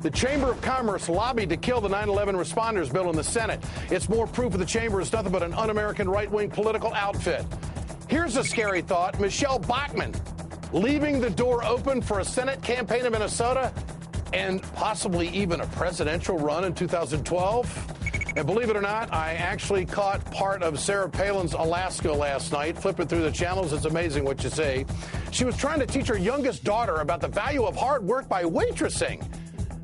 The Chamber of Commerce lobbied to kill the 9/11 responders bill in the Senate. It's more proof of the chamber is nothing but an un-American right-wing political outfit. Here's a scary thought. Michelle Bachmann leaving the door open for a Senate campaign in Minnesota and possibly even a presidential run in 2012. And believe it or not, I actually caught part of Sarah Palin's Alaska last night, flipping through the channels. It's amazing what you see. She was trying to teach her youngest daughter about the value of hard work by waitressing.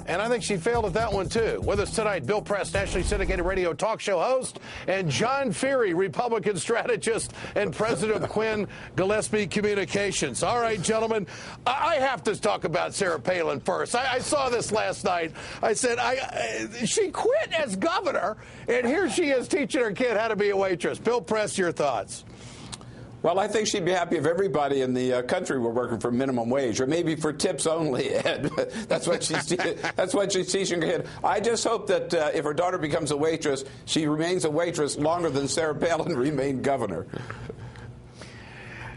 And I think she failed at that one, too. With us tonight, Bill Press, nationally syndicated radio talk show host, and John Feary, Republican strategist and president of Quinn Gillespie Communications. All right, gentlemen, I have to talk about Sarah Palin first. I saw this last night. I said, she quit as governor, and here she is teaching her kid how to be a waitress. Bill Press, your thoughts. Well, I think she'd be happy if everybody in the country were working for minimum wage, or maybe for tips only, Ed. That's what she's teaching her kid. I just hope that if her daughter becomes a waitress, she remains a waitress longer than Sarah Palin remained governor.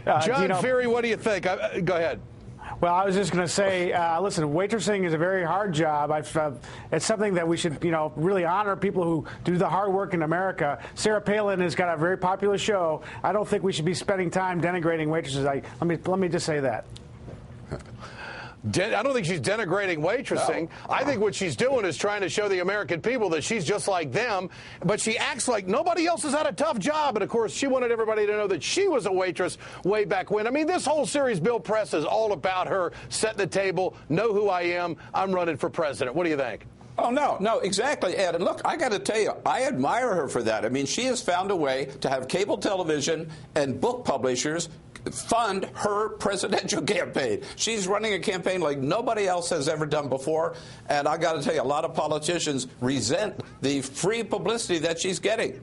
John Feary, what do you think? Go ahead. Well, I was just going to say, listen, waitressing is a very hard job. It's something that we should, really honor people who do the hard work in America. Sarah Palin has got a very popular show. I don't think we should be spending time denigrating waitresses. Let me just say that. I don't think she's denigrating waitressing. No. I think what she's doing is trying to show the American people that she's just like them, but she acts like nobody else has had a tough job. And, of course, she wanted everybody to know that she was a waitress way back when. I mean, this whole series, Bill Press, is all about her setting the table, know who I am, I'm running for president. What do you think? Oh, no, exactly, Ed. And look, I got to tell you, I admire her for that. I mean, she has found a way to have cable television and book publishers fund her presidential campaign. She's running a campaign like nobody else has ever done before. And I got to tell you, a lot of politicians resent the free publicity that she's getting.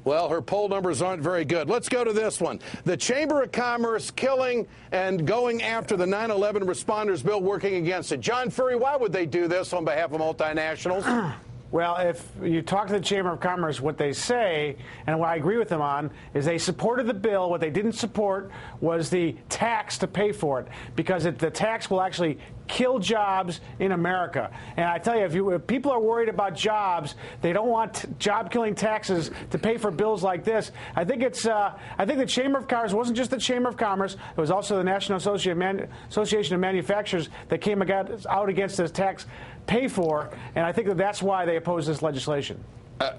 Well, her poll numbers aren't very good. Let's go to this one. The Chamber of Commerce killing and going after the 9/11 responders bill, working against it. John Feary, why would they do this on behalf of multinationals? Well, if you talk to the Chamber of Commerce, what they say, and what I agree with them on, is they supported the bill. What they didn't support was the tax to pay for it, because the tax will actually kill jobs in America. And I tell you, if people are worried about jobs, they don't want job-killing taxes to pay for bills like this. I think the Chamber of Commerce wasn't just the Chamber of Commerce; it was also the National Association of Manufacturers that came out against this tax pay for, and I think that's why they oppose this legislation.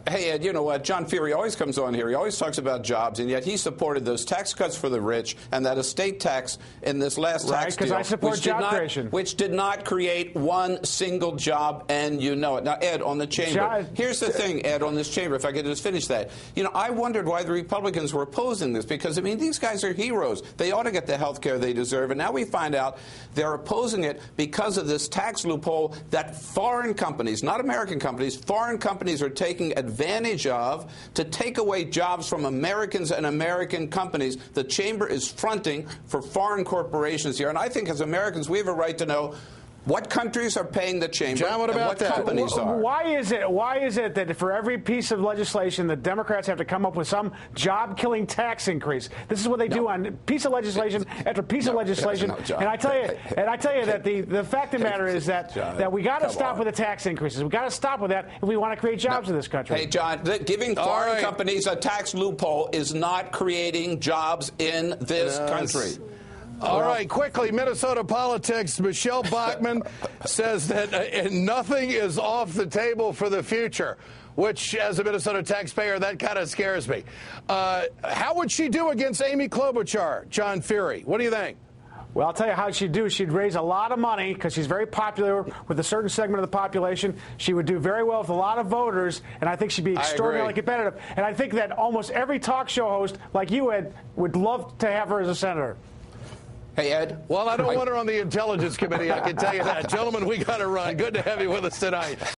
Hey, Ed, you know what? John Feary always comes on here. He always talks about jobs, and yet he supported those tax cuts for the rich and that estate tax in this last tax deal. Because I support job creation. Which did not create one single job, and you know it. Now, Ed, on the chamber, here's the thing, Ed, on this chamber, if I could just finish that. I wondered why the Republicans were opposing this, because, I mean, these guys are heroes. They ought to get the health care they deserve, and now we find out they're opposing it because of this tax loophole that foreign companies, not American companies, foreign companies are taking advantage of to take away jobs from Americans and American companies. The chamber is fronting for foreign corporations here, and I think as Americans we have a right to know what countries are paying the chamber, John, what about and what companies are. Why is it that for every piece of legislation, the Democrats have to come up with some job-killing tax increase? This is what they do on piece of legislation after piece of legislation. And I tell you that the fact of the matter is that we got to stop with the tax increases. We got to stop with that if we want to create jobs in this country. Hey, John, giving foreign companies a tax loophole is not creating jobs in this country. All right, quickly, Minnesota politics. Michelle Bachmann says that nothing is off the table for the future, which, as a Minnesota taxpayer, that kind of scares me. How would she do against Amy Klobuchar, John Feary? What do you think? Well, I'll tell you how she'd do. She'd raise a lot of money because she's very popular with a certain segment of the population. She would do very well with a lot of voters, and I think she'd be extraordinarily competitive. And I think that almost every talk show host, like you, Ed, would love to have her as a senator. Hey, Ed. Well, I don't want her on the Intelligence Committee, I can tell you that. Gentlemen, we got to run. Good to have you with us tonight.